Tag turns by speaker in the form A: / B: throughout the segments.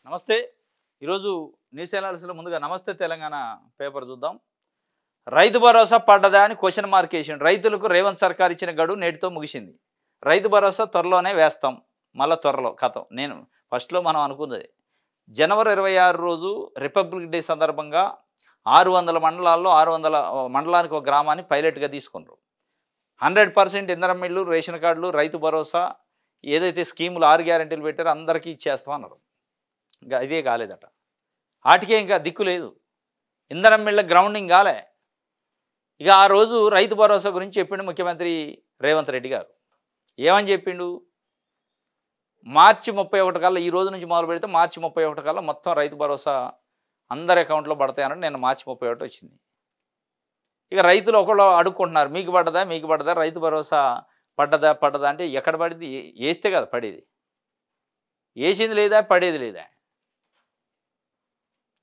A: నమస్తే. ఈరోజు న్యూస్ అనాలిసిస్‌లో ముందుగా నమస్తే తెలంగాణ పేపర్ చూద్దాం. రైతు భరోసా పడ్డదా అని క్వెషన్ మార్క్ ఏసిండు. రైతులకు రేవంత్ సర్కార్ ఇచ్చిన గడువు నేటితో ముగిసింది. రైతు భరోసా త్వరలోనే వేస్తాం. మళ్ళా త్వరలో కథం. నేను ఫస్ట్‌లో మనం అనుకున్నది. జనవరి 26 రోజు రిపబ్లిక్ డే సందర్భంగా 600 మండలాల్లో 600 మండలానికి ఒక గ్రామాన్ని పైలట్‌గా తీసుకున్నారు. 100% ఇంధనం మిల్లు, రేషన్ కార్డులు, రైతు భరోసా ఏదైతే స్కీములు 6 గ్యారెంటీలు పెట్టారో అందరికీ ఇచ్చేస్తాం అన్నారు. ఇంకా ఇదే కాలేదట. ఆటికే ఇంకా దిక్కు లేదు. ఇంధనం మిళ్ళ గ్రౌండింగ్ కాలే. ఇక ఆ రోజు రైతు భరోసా గురించి చెప్పిండు ముఖ్యమంత్రి రేవంత్ రెడ్డి గారు. ఏమని చెప్పిండు? మార్చి 31 కల్లా, ఈ రోజు నుంచి మొదలు పెడితే మార్చి 31 కల్లా మొత్తం రైతు భరోసా అందరి అకౌంట్లో పడతాయని నేను మార్చి 31 వచ్చింది. ఇక రైతులు ఒకళ్ళు అడుక్కుంటున్నారు, మీకు పడ్డదా రైతు భరోసా పడ్డదా అంటే ఎక్కడ పడింది? వేస్తే కదా పడేది. వేసింది లేదా, పడేది లేదా?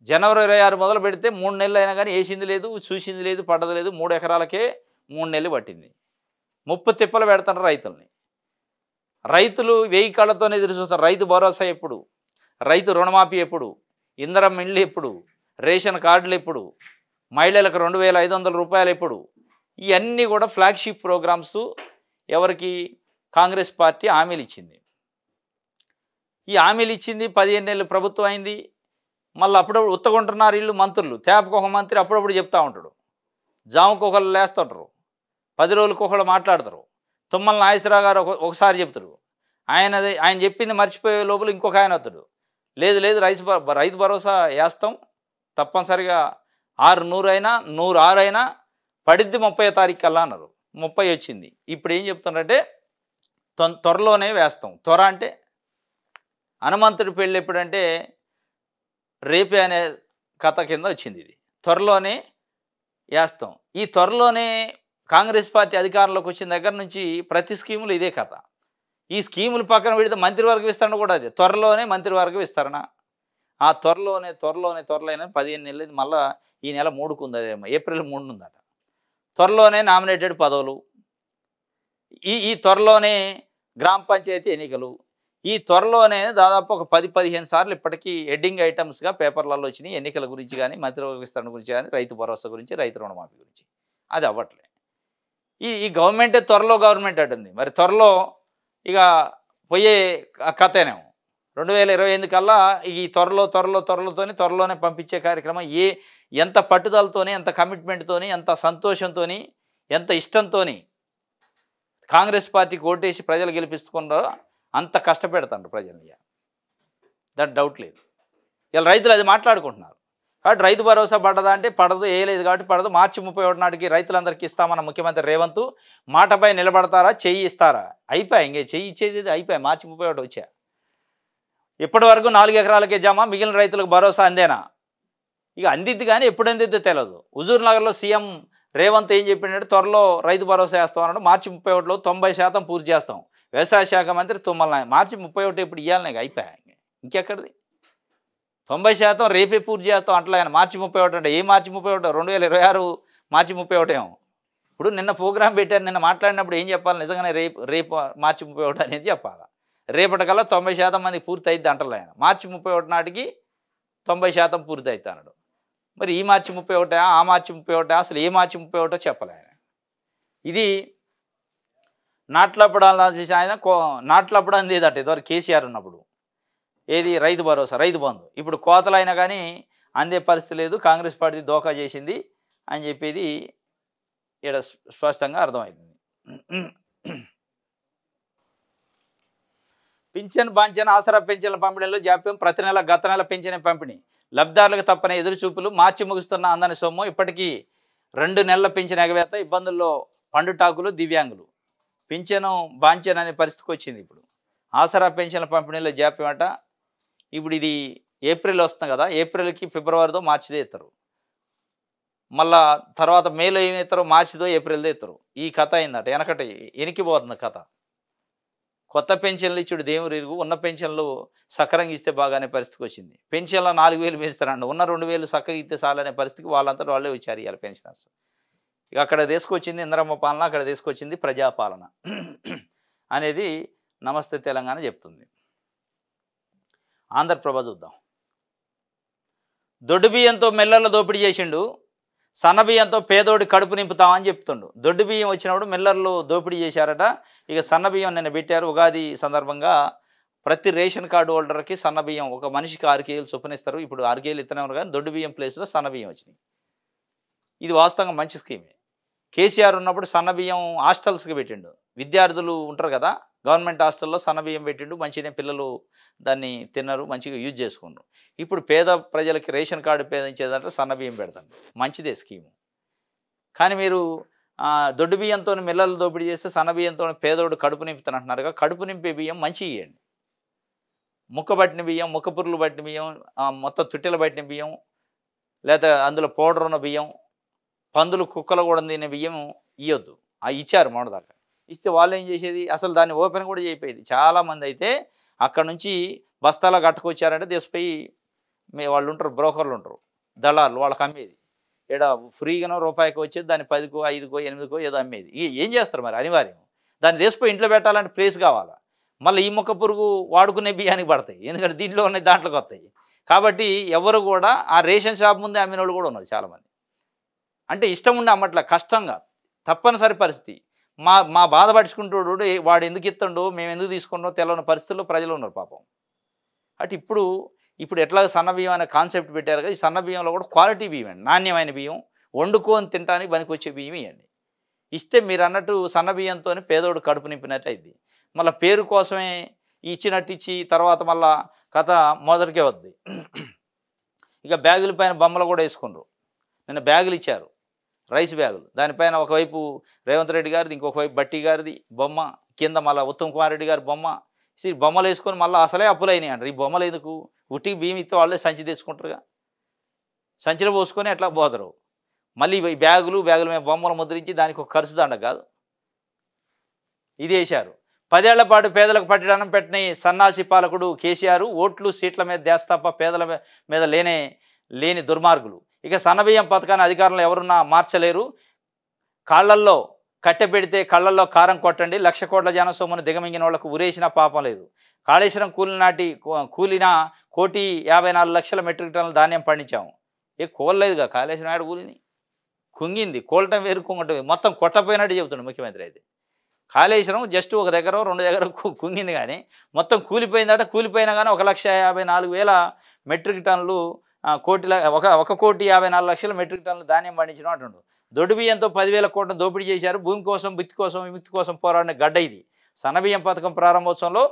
A: జనవరి 26 మొదలు పెడితే 3 నెలలు అయినా కానీ వేసింది లేదు, చూసింది లేదు, పడ్డది లేదు. 3 ఎకరాలకే 3 నెలలు పట్టింది. ముప్పు తిప్పలు పెడుతున్నారు రైతుల్ని. రైతులు 1000 కళ్ళతోనే ఎదురు చూస్తారు. రైతు భరోసా ఎప్పుడు, రైతు రుణమాఫీ ఎప్పుడు, ఇంధనం మిల్లు ఎప్పుడు, రేషన్ కార్డులు ఎప్పుడు, మహిళలకు 2500 రూపాయలు ఎప్పుడు? ఇవన్నీ కూడా ఫ్లాగ్షిప్ ప్రోగ్రామ్స్. ఎవరికి? కాంగ్రెస్ పార్టీ హామీలు ఇచ్చింది. ఈ హామీలు ఇచ్చింది 15 నెలలు ప్రభుత్వం అయింది. మళ్ళీ అప్పుడప్పుడు ఉత్తగుంటున్నారు వీళ్ళు మంత్రులు. తేపకు ఒక మంత్రి అప్పుడప్పుడు చెప్తూ ఉంటాడు, జాముకు ఒకళ్ళు లేస్తుంటారు, 10 రోజులకు ఒకళ్ళు మాట్లాడతారు. తుమ్మల నాగేశ్వరరావు గారు ఒకసారి చెప్తాడు, ఆయన చెప్పింది మర్చిపోయే లోపల ఇంకొక ఆయన వస్తాడు, లేదు రైతు భరోసా వేస్తాం తప్పనిసరిగా, 600 అయినా 106 అయినా పడిద్ది 30వ తారీఖు కల్లా అన్నారు. 30 వచ్చింది. ఇప్పుడు ఏం చెప్తున్నారంటే త్వరలోనే వేస్తాం. త్వర అంటే హనుమంతుడి పెళ్ళి ఎప్పుడంటే రేపే అనే కథ కింద వచ్చింది. ఇది త్వరలోనే వేస్తాం. ఈ త్వరలోనే కాంగ్రెస్ పార్టీ అధికారంలోకి వచ్చిన దగ్గర నుంచి ప్రతి స్కీములు ఇదే కథ. ఈ స్కీములు పక్కన పెడితే మంత్రివర్గ విస్తరణ కూడా అదే. త్వరలోనే మంత్రివర్గ విస్తరణ. ఆ త్వరలోనే 15 నెలలు. మళ్ళీ ఈ నెల 3కు ఉంది, అదేమో ఏప్రిల్ 3 ఉందట. త్వరలోనే నామినేటెడ్ పదవులు. ఈ త్వరలోనే గ్రామ పంచాయతీ ఎన్నికలు. ఈ త్వరలోనే దాదాపు ఒక 10-15 సార్లు ఇప్పటికీ హెడ్డింగ్ ఐటమ్స్గా పేపర్లలో వచ్చినాయి. ఎన్నికల గురించి కానీ, మంత్రివర్గ విస్తరణ గురించి కానీ, రైతు భరోసా గురించి, రైతు రుణమాఫీ గురించి. అది అవ్వట్లే. ఈ గవర్నమెంటే త్వరలో గవర్నమెంట్ అంటుంది. మరి త్వరలో ఇక పోయే కథేనేమో. 2028 కల్లా ఈ త్వరలోనే పంపించే కార్యక్రమం. ఎంత పట్టుదలతోని, ఎంత కమిట్మెంట్తోని, ఎంత సంతోషంతోని, ఎంత ఇష్టంతోని కాంగ్రెస్ పార్టీకి ఓటేసి ప్రజలు గెలిపిస్తున్నారో అంత కష్టపెడతారు ప్రజల్ని. దాని డౌట్ లేదు. ఇలా రైతులు అది మాట్లాడుకుంటున్నారు. కాబట్టి రైతు భరోసా పడ్డదా అంటే పడదు, వేయలేదు కాబట్టి పడదు. మార్చి 31 నాటికి రైతులందరికీ ఇస్తామన్న ముఖ్యమంత్రి రేవంత్ మాటపై నిలబడతారా, చెయ్యి ఇస్తారా? అయిపోయా, ఇంకే చెయ్యి ఇచ్చేది అయిపోయా. మార్చి 31 వచ్చా. ఇప్పటి వరకు 4 ఎకరాలకే జమ, మిగిలిన రైతులకు భరోసా అందేనా? ఇక అందిద్ది కానీ ఎప్పుడు అందిద్దో తెలియదు. హుజూర్ నగర్లో సీఎం రేవంత్ ఏం చెప్పిందంటే త్వరలో రైతు భరోసా వేస్తాం అన్నాడు. మార్చి 31లో 90% పూర్తి చేస్తాం. వ్యవసాయ శాఖ మంత్రి తుమ్మల నాయ మార్చి 31 ఇప్పుడు ఇవ్వాలనే అయిపోయా. ఇంకెక్కడిది? 90% రేపే పూర్తి చేస్తాం అంటలే ఆయన. మార్చి 31 అంటే ఏ మార్చి 31? 2026 మార్చి 31 ఏమో. ఇప్పుడు నిన్న ప్రోగ్రాం పెట్టారు. నిన్న మాట్లాడినప్పుడు ఏం చెప్పాలి? నిజంగానే రేపు మార్చి 31 అనేది చెప్పాలి. రేపటికల్లా 90% మంది పూర్తి అయిద్ది అంటలే ఆయన. మార్చి 31 నాటికి 90% పూర్తి అవుతా అన్నాడు. మరి ఈ మార్చి 31, ఆ మార్చి 31, అసలు ఏ మార్చి 31 చెప్పలే ఆయన. ఇది నాట్లపడాలని చేసి ఆయన నాట్లపడం అందేదట ఇదివరకు కేసీఆర్ ఉన్నప్పుడు. ఏది? రైతు భరోసా, రైతు బంధు. ఇప్పుడు కోతలైనా కానీ అందే పరిస్థితి లేదు. కాంగ్రెస్ పార్టీ దోకా చేసింది అని చెప్పేది ఇక్కడ స్పష్టంగా అర్థమవుతుంది. పింఛన్ బాంఛన్ ఆసరా పెన్షన్ల పంపిణీలో జాప్యం. ప్రతి నెల గత నెల పెన్షన్ పంపిణీ లబ్ధిదారులకు తప్పని ఎదురుచూపులు. మార్చి ముగుస్తున్న అందని సొమ్ము. ఇప్పటికీ 2 నెలల పింఛన్ ఎగవేత. ఇబ్బందుల్లో పండుటాకులు, దివ్యాంగులు. పింఛను బాంఛన్ అనే పరిస్థితికి వచ్చింది. ఇప్పుడు ఆసరా పెన్షన్ల పంపిణీలో జాప్యం అట. ఇప్పుడు ఇది ఏప్రిల్ వస్తుంది కదా, ఏప్రిల్కి ఫిబ్రవరిదో మార్చిదో ఇస్తారు. మళ్ళా తర్వాత మేలో ఏమి ఇస్తారు? మార్చిదో ఏప్రిల్దో ఇస్తారు. ఈ కథ అయిందట. వెనకటి ఎనికిపోతుంది కథ. కొత్త పెన్షన్లు ఇచ్చుడు దేవుడు ఎరుగు. ఉన్న పెన్షన్లు సక్రంగా ఇస్తే బాగానే పరిస్థితికి వచ్చింది. పెన్షన్లో 4000 పెంచుతారండి. ఉన్న 2000 చక్కగా ఇస్తే చాలనే పరిస్థితికి వాళ్ళంతా వాళ్ళే వచ్చారు ఇవాళ పెన్షనర్స్. ఇక అక్కడ తీసుకొచ్చింది ఇందిరమ్మ పాలన, అక్కడ తీసుకొచ్చింది ప్రజాపాలన అనేది నమస్తే తెలంగాణ చెప్తుంది. ఆంధ్రప్రభ చూద్దాం. దొడ్డు బియ్యంతో మిల్లర్ల దోపిడీ చేసిండు, సన్న బియ్యంతో పేదోడి కడుపు నింపుతామని చెప్తుండు. దొడ్డు బియ్యం వచ్చినప్పుడు మిల్లర్లు దోపిడీ చేశారట. ఇక సన్న బియ్యం నిన్న పెట్టారు ఉగాది సందర్భంగా. ప్రతి రేషన్ కార్డు హోల్డర్‌కి సన్న బియ్యం ఒక మనిషికి 6 కేజీలు చొప్పున ఇస్తారు. ఇప్పుడు 6 కేజీలు ఇత్తనే ఉన్నారు కానీ దొడ్డు బియ్యం ప్లేస్‌లో సన్న బియ్యం వచ్చినాయి. ఇది వాస్తవంగా మంచి స్కీమే. కేసీఆర్ ఉన్నప్పుడు సన్న బియ్యం హాస్టల్స్‌కి పెట్టిండు. విద్యార్థులు ఉంటారు కదా! గవర్నమెంట్ హాస్టల్‌లో సన్న బియ్యం పెట్టిండు. మంచిగానే పిల్లలు దాన్ని తిన్నారు. మంచిగా యూజ్ చేసుకున్నారు. ఇప్పుడు పేద ప్రజలకి రేషన్ కార్డు పేదించేదంటే సన్న బియ్యం పెడతాను. మంచిదే స్కీము. కానీ మీరు దొడ్డు బియ్యంతోని మిల్లర్లు దోపిడీ చేస్తే సన్న బియ్యంతోని పేదోడు కడుపు నింపుతానంటున్నారుగా. కడుపు నింపే బియ్యం మంచియి ఇయ్యండి. ముక్క పట్టిన బియ్యం, ముక్క పురుగులు పట్టిన బియ్యం, మొత్తం తుట్టెలు పట్టిన బియ్యం, లేతే అందులో పౌడర్ ఉన్న బియ్యం, పందులు కుక్కలు కూడా తినే బియ్యం ఇయ్యొద్దు. ఇచ్చారు మొన్నటిదాకా. ఇస్తే వాళ్ళేం చేసేది? అసలు దాన్ని ఓపెన్ కూడా చేయకపోయేది. చాలామంది అయితే అక్కడ నుంచి బస్తాలో కట్టుకొచ్చారంటే తీసుకుపోయి వాళ్ళు ఉంటారు, బ్రోకర్లు ఉంటారు, దళారులు, వాళ్ళకి అమ్మేది. ఈడ ఫ్రీగానో రూపాయికి వచ్చేది దాన్ని 10కో 5కో 8కో ఏదో అమ్మేది. ఏం చేస్తారు మరి? అనివార్యం. దాన్ని తీసుకుపోయి ఇంట్లో పెట్టాలంటే ప్లేస్ కావాలా. మళ్ళీ ఈ మొక్క పురుగు వాడుకునే బియ్యానికి పడతాయి. ఎందుకంటే దీంట్లో ఉన్నాయి దాంట్లోకి వస్తాయి. కాబట్టి ఎవరు కూడా ఆ రేషన్ షాప్ ముందే అమ్మిన వాళ్ళు కూడా ఉన్నారు చాలామంది. అంటే ఇష్టం ఉండి అమ్మట్ల, కష్టంగా, తప్పనిసరి పరిస్థితి. మా మా బాధ పట్టించుకుంటాడు వాడు ఎందుకు ఇస్తుండో మేము ఎందుకు తీసుకుంటామో తెలియని పరిస్థితుల్లో ప్రజలు ఉన్నారు పాపం. అటు ఇప్పుడు ఎట్లా సన్న బియ్యం అనే కాన్సెప్ట్ పెట్టారు కదా. ఈ సన్న బియ్యంలో కూడా క్వాలిటీ బియ్యం అండి, నాణ్యమైన బియ్యం, వండుకొని తినడానికి పనికొచ్చే బియ్యం ఇవ్వండి. ఇస్తే మీరు అన్నట్టు సన్న బియ్యంతో పేదోడు కడుపు నింపినట్టు అయింది. మళ్ళీ పేరు కోసమే ఇచ్చినట్టు ఇచ్చి తర్వాత మళ్ళా కథ మొదటికే వద్ది. ఇక బ్యాగుల పైన బొమ్మలు కూడా వేసుకుండ్రు. నిన్న బ్యాగులు ఇచ్చారు, రైస్ బ్యాగులు. దానిపైన ఒకవైపు రేవంత్ రెడ్డి గారిది, ఇంకొక వైపు బట్టి గారిది బొమ్మ, కింద మళ్ళీ ఉత్తమ్ కుమార్ రెడ్డి గారి బొమ్మ. బొమ్మలు వేసుకొని మళ్ళీ అసలే అప్పులు అయినాయి అంటారు. ఈ బొమ్మలు ఎందుకు? ఉట్టికి బియ్యం ఇస్తే వాళ్ళే సంచి తెచ్చుకుంటారుగా, సంచిలో పోసుకొని ఎట్లా పోతారు. మళ్ళీ ఈ బ్యాగుల మీద బొమ్మలు ముద్రించి దానికి ఒక ఖర్చు దండ కాదు. ఇది వేశారు. 10 ఏళ్ల పాటు పేదలకు పట్టడం పెట్టిన సన్నాసి పాలకుడు కేసీఆర్ ఓట్లు సీట్ల మీద దేశ తప్ప పేదల మీద లేని దుర్మార్గులు. ఇక సన్నబియ్యం పథకాన్ని అధికారంలో ఎవరున్నా మార్చలేరు. కాళ్లల్లో కట్టె పెడితే కళ్ళల్లో కారం కొట్టండి. 1,00,000 కోట్ల జన సొమ్మును దిగమింగిన వాళ్లకు ఉరేసిన పాపం లేదు. కాళేశ్వరం కూలిన 1,54,00,000 మెట్రిక్ టన్నుల ధాన్యం పండించాము. కోల్లేదుగా కాళేశ్వరం ఆడ కూలింది, కుంగింది. కోలటం వేరు, కుంగటం వేరు. మొత్తం కొట్టపోయినట్టు చెబుతుండే ముఖ్యమంత్రి. అయితే కాళేశ్వరం జస్ట్ ఒక దగ్గర 2 దగ్గర కుంగింది కానీ మొత్తం కూలిపోయిందట. కూలిపోయినా కానీ 1,54,000 మెట్రిక్ టన్నులు 1,54,00,000 మెట్రిక్ టన్నులు ధాన్యం పండించడం అంటుండు. దొడ్డు బియ్యంతో 10,000 కోట్ల దోపిడీ చేశారు. భూమి కోసం, బిత్తి కోసం, విముక్తి కోసం పోరాడిన గడ్డ ఇది. సన్నబియ్యం పథకం ప్రారంభోత్సవంలో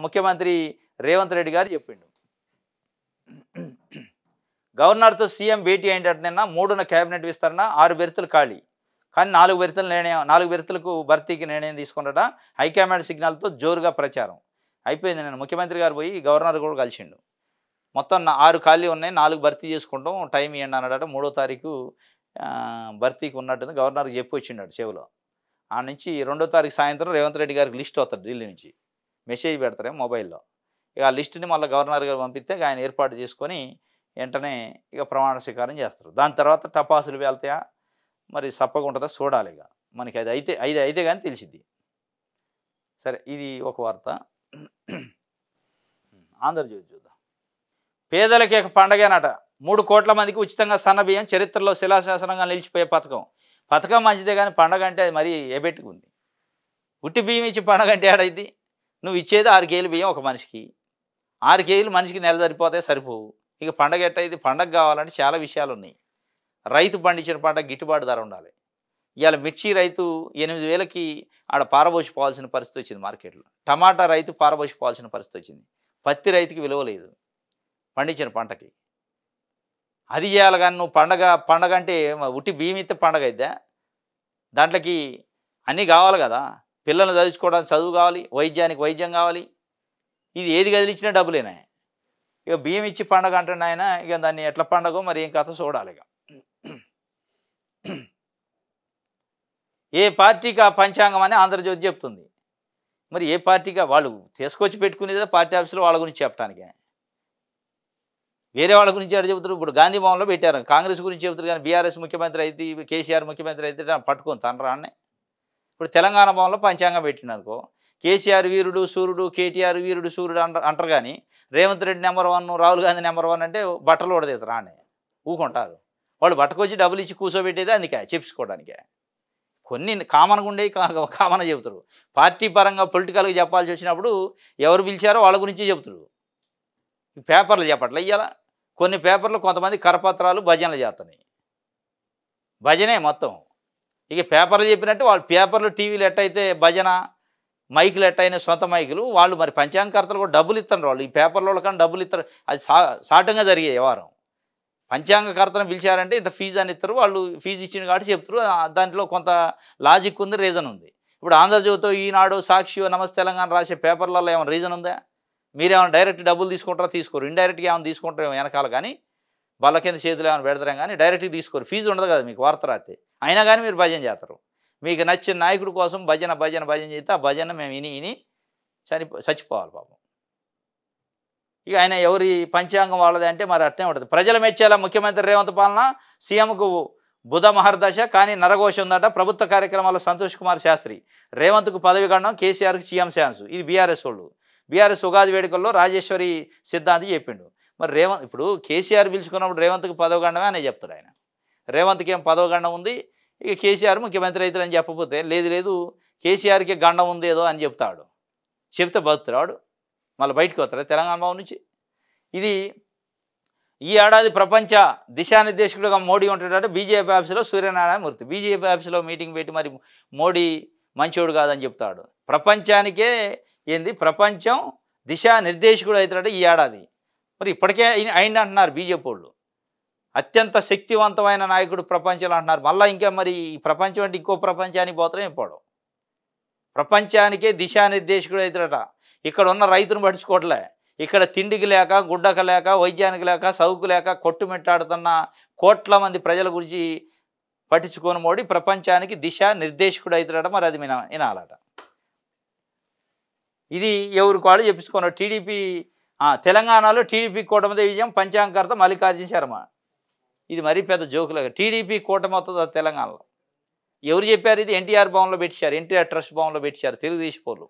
A: ముఖ్యమంత్రి రేవంత్ రెడ్డి గారు చెప్పిండు. గవర్నర్తో సీఎం భేటీ ఏంటంటే నిన్న 3న కేబినెట్ విస్తరణ, 6 బెర్తులు ఖాళీ. కానీ 4 బెర్తులకు భర్తీకి నిర్ణయం తీసుకున్నట. హైకమాండ్ సిగ్నల్తో జోరుగా ప్రచారం అయిపోయింది. నేను ముఖ్యమంత్రి గారు పోయి గవర్నర్ కూడా కలిసిండు. మొత్తం 6 ఖాళీ ఉన్నాయి, 4 భర్తీ చేసుకుంటాం, టైం ఇవ్వండి అన్నాడట. 3వ తారీఖు భర్తీకి ఉన్నట్టుంది. గవర్నర్కి చెప్పి వచ్చిండడు చెవిలో. ఆ నుంచి 2వ తారీఖు సాయంత్రం రేవంత్ రెడ్డి గారికి లిస్ట్ వస్తుంది ఢిల్లీ నుంచి, మెసేజ్ పెడతారే మొబైల్లో. ఇక ఆ లిస్టుని మళ్ళీ గవర్నర్ గారు పంపిస్తే ఆయన ఏర్పాటు చేసుకొని వెంటనే ఇక ప్రమాణ స్వీకారం చేస్తారు. దాని తర్వాత టపాసులు వెళ్తాయా మరి సప్పగా ఉంటుందా చూడాలి. ఇక మనకి అది అయితే కానీ తెలిసిద్ది. సరే, ఇది ఒక వార్త. ఆంధ్రజ్యోతి చూద్దాం. పేదలకి ఒక పండగేనట. 3 కోట్ల మందికి ఉచితంగా సన్నబియ్యం చరిత్రలో శిలాశాసనంగా నిలిచిపోయే పథకం మంచిదే కానీ పండగ అంటే అది మరీ ఎబెట్టుకుంది. ఉట్టి బియ్యం ఇచ్చి పండగ అంటే ఏడైంది? నువ్వు ఇచ్చేది 6 కేజీలు బియ్యం ఒక మనిషికి. 6 కేజీలు మనిషికి నెల సరిపోతే సరిపోవు. ఇక పండగ ఎట్టయితే? పండగ కావాలంటే చాలా విషయాలు ఉన్నాయి. రైతు పండించిన పంట గిట్టుబాటు ధర ఉండాలి. ఇవాళ మిర్చి రైతు 8,000కి ఆడ పారబోసిపోవాల్సిన పరిస్థితి వచ్చింది మార్కెట్లో. టమాటా రైతు పారబోసిపోవాల్సిన పరిస్థితి వచ్చింది. పత్తి రైతుకి విలువ లేదు పండించిన పంటకి. అది చేయాలి కానీ నువ్వు పండగ అంటే ఉట్టి బియ్యం ఇస్తే పండగ అయిద్దా? దాంట్లోకి అన్నీ కావాలి కదా. పిల్లల్ని చదువుకోవడానికి చదువు కావాలి, వైద్యానికి వైద్యం కావాలి. ఇది ఏది కదిలిచ్చినా డబ్బులేనా? ఇక బియ్యం ఇచ్చి పండగ అంటుండే ఆయన. ఇక దాన్ని ఎట్లా పండగో మరి ఏం కథ చూడాలి. ఇక ఏ పార్టీకి ఆ పంచాంగం అని ఆంధ్రజ్యోతి చెప్తుంది. మరి ఏ పార్టీగా వాళ్ళు తీసుకొచ్చి పెట్టుకునేదా పార్టీ ఆఫీసులో వాళ్ళ గురించి చెప్పడానికి? వేరే వాళ్ళ గురించి ఎక్కడ చెబుతారు? ఇప్పుడు గాంధీ భవన్లో పెట్టారు, కాంగ్రెస్ గురించి చెబుతారు. కానీ బీఆర్ఎస్ ముఖ్యమంత్రి అయితే, కేసీఆర్ ముఖ్యమంత్రి అయితే పట్టుకొని తనరాన్నే. ఇప్పుడు తెలంగాణ భవన్లో పంచాంగం పెట్టిండు అనుకో, కేసీఆర్ వీరుడు సూర్యుడు, కేటీఆర్ వీరుడు సూర్యుడు అంటారు. కానీ రేవంత్ రెడ్డి నెంబర్ 1, రాహుల్ గాంధీ నెంబర్ 1 అంటే బట్టలు ఉడదీతారు ఆనే. ఊకుంటారు. వాళ్ళు పట్టుకొచ్చి డబ్బులు ఇచ్చి కూర్చోబెట్టేది అందుకే చెప్పుకోవడానికే. కొన్ని కామన్‌గా ఉండేవి కామన్‌గా చెబుతారు. పార్టీ పరంగా పొలిటికల్‌గా చెప్పాల్సి వచ్చినప్పుడు ఎవరు పిలిచారో వాళ్ళ గురించే చెబుతారు. పేపర్లు చెప్పట్లే ఇయ్యాల. కొన్ని పేపర్లు కొంతమంది కరపత్రాలు, భజనలు చేస్తున్నాయి. భజనే మొత్తం. ఇక పేపర్లు చెప్పినట్టు వాళ్ళు పేపర్లు, టీవీలు ఎట్టయితే భజన, మైకులు ఎట్టయినా సొంత మైకులు, వాళ్ళు మరి పంచాంగకర్తలు కూడా డబ్బులు ఇత్తన్నారు వాళ్ళు. ఈ పేపర్లోళ్ళ కన్నా డబ్బులు ఇత్తరు. అది సాటంగా జరిగే వ్యవహారం. పంచాంగకర్తను పిలిచారంటే ఇంత ఫీజు అని ఇస్తారు. వాళ్ళు ఫీజు ఇచ్చింది కాబట్టి చెప్తారు. దాంట్లో కొంత లాజిక్ ఉంది, రీజన్ ఉంది. ఇప్పుడు ఆంధ్రజ్యోతో, ఈనాడు, సాక్షియో, నమస్తే తెలంగాణ రాసే పేపర్లలో ఏమైనా రీజన్ ఉందా? మీరేమైనా డైరెక్ట్ డబ్బులు తీసుకుంటారా? తీసుకోరు. ఇండైరెక్ట్‌గా ఏమైనా తీసుకుంటారేమో వెనకాల కానీ, బల్ల కింద చేతులు ఏమైనా పెడతారేమో కానీ డైరెక్ట్‌గా తీసుకోరు. ఫీజు ఉండదు కదా మీకు వార్త రాస్తే. అయినా కానీ మీరు భజన చేస్తారు. మీకు నచ్చిన నాయకుడి కోసం భజన భజన భజన చేస్తే ఆ భజన మేము ఇని ఇని చచ్చిపోవాలి పాపం. ఇక ఆయన ఎవరి పంచాంగం వాళ్ళది అంటే మరి అట్నే ఉంటుంది. ప్రజలు మెచ్చేలా ముఖ్యమంత్రి రేవంత్ పాలన, సీఎంకు బుధ మహర్దశ కానీ నరఘోష ఉందట. ప్రభుత్వ కార్యక్రమాల్లో సంతోష్ కుమార్ శాస్త్రి, రేవంత్కు పదవి గండం, కేసీఆర్కి సీఎం ఛాన్స్. ఇది బీఆర్ఎస్ వాళ్ళు. బీఆర్ఎస్ ఉగాది వేడుకల్లో రాజేశ్వరి సిద్ధాంతి చెప్పిండు. మరి రేవంత్ ఇప్పుడు కేసీఆర్ పిలుచుకున్నప్పుడు రేవంత్కి పదవి గండమే అని చెప్తాడు ఆయన. రేవంత్కి ఏం పదవి గండం ఉంది, ఇక కేసీఆర్ ముఖ్యమంత్రి అవుతారని చెప్పకపోతే లేదు లేదు కేసీఆర్కి గండం ఉంది ఏదో అని చెప్తాడు. చెప్తే బతుకుతాడు మళ్ళీ బయటకు వస్తాడు తెలంగాణ భవన్ నుంచి. ఇది ఈ ఏడాది ప్రపంచ దిశానిర్దేశకుడుగా మోడీ ఉంటాడంటే బీజేపీ ఆఫీసులో సూర్యనారాయణ మూర్తి. బీజేపీ ఆఫీసులో మీటింగ్ పెట్టి మరి మోడీ మంచోడు కాదని చెప్తాడు. ప్రపంచానికే ఏంది ప్రపంచం దిశానిర్దేశకుడు అవుతాడు ఈ ఏడాది. మరి ఇప్పటికే అయింది అంటున్నారు బీజేపీ వాళ్ళు. అత్యంత శక్తివంతమైన నాయకుడు ప్రపంచంలో అంటున్నారు. మళ్ళీ ఇంకా మరి ఈ ప్రపంచం అంటే ఇంకో ప్రపంచానికి పోతారే పోవడం. ప్రపంచానికే దిశానిర్దేశకుడు అవుతాడట. ఇక్కడ ఉన్న రైతును పట్టించుకోవట్లే. ఇక్కడ తిండికి లేక, గుడ్డక లేక, వైద్యానికి లేక, సౌకు లేక కొట్టుమిట్టాడుతున్న కోట్ల మంది ప్రజల గురించి పట్టించుకోని మోడీ ప్రపంచానికి దిశానిర్దేశకుడు అవుతాడట. మరి అది వినాలట. ఇది ఎవరికి వాళ్ళు చెప్పుకున్నారు. టీడీపీ తెలంగాణలో టీడీపీ కూటమిదే విజయం, పంచాంగకర్త మల్లికార్జున శర్మ. ఇది మరీ పెద్ద జోకులాగా. టీడీపీ కూటమి వస్తుంది తెలంగాణలో. ఎవరు చెప్పారు ఇది? ఎన్టీఆర్ భవన్లో పెట్టారు, ఎన్టీఆర్ ట్రస్ట్ భవన్లో పెట్టారు తెలుగుదేశం వాళ్ళు.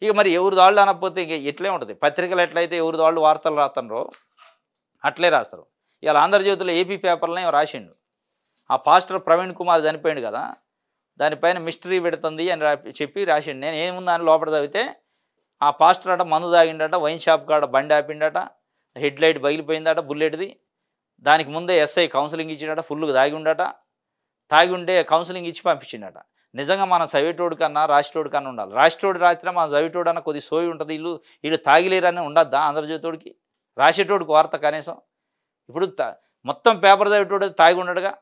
A: ఇక మరి ఎవరి దాళ్ళు అనకపోతే ఇక ఎట్లే ఉంటుంది. పత్రికలు ఎట్లయితే ఎవరి దాళ్ళు వార్తలు రాస్తున్నారో అట్లే రాస్తారు. ఇవాళ ఆంధ్రజ్యోతిలో ఏపీ పేపర్లో ఏమో రాసిండు. ఆ పాస్టర్ ప్రవీణ్ కుమార్ చనిపోయింది కదా, దానిపైన మిస్టరీ పెడుతుంది అని చెప్పి రాసిండు. నేను ఏముందని లోపల చదివితే ఆ పాస్టర్ అట మందు తాగిండట, వైన్ షాప్ కాడ బండి ఆపిండట, హెడ్ లైట్ బగిలిపోయిందట బుల్లెట్ది. దానికి ముందే ఎస్ఐ కౌన్సిలింగ్ ఇచ్చిండట, ఫుల్గా తాగి ఉండట. తాగి ఉండే కౌన్సిలింగ్ ఇచ్చి పంపించిండట. నిజంగా మనం చదివేటోడు కన్నా రాసేటోడు కన్నా ఉండాలి. రాసేటోడు రాత్రి మనం చదివేటోడు అన్న కొద్ది సోయి ఉంటుంది. వీళ్ళు తాగిలేరని ఉండద్దా ఆంధ్రజ్యోతికి? రాసేటోడికి వార్త కనీసం. ఇప్పుడు మొత్తం పేపర్ చదివేటోడు తాగి ఉండడుగా.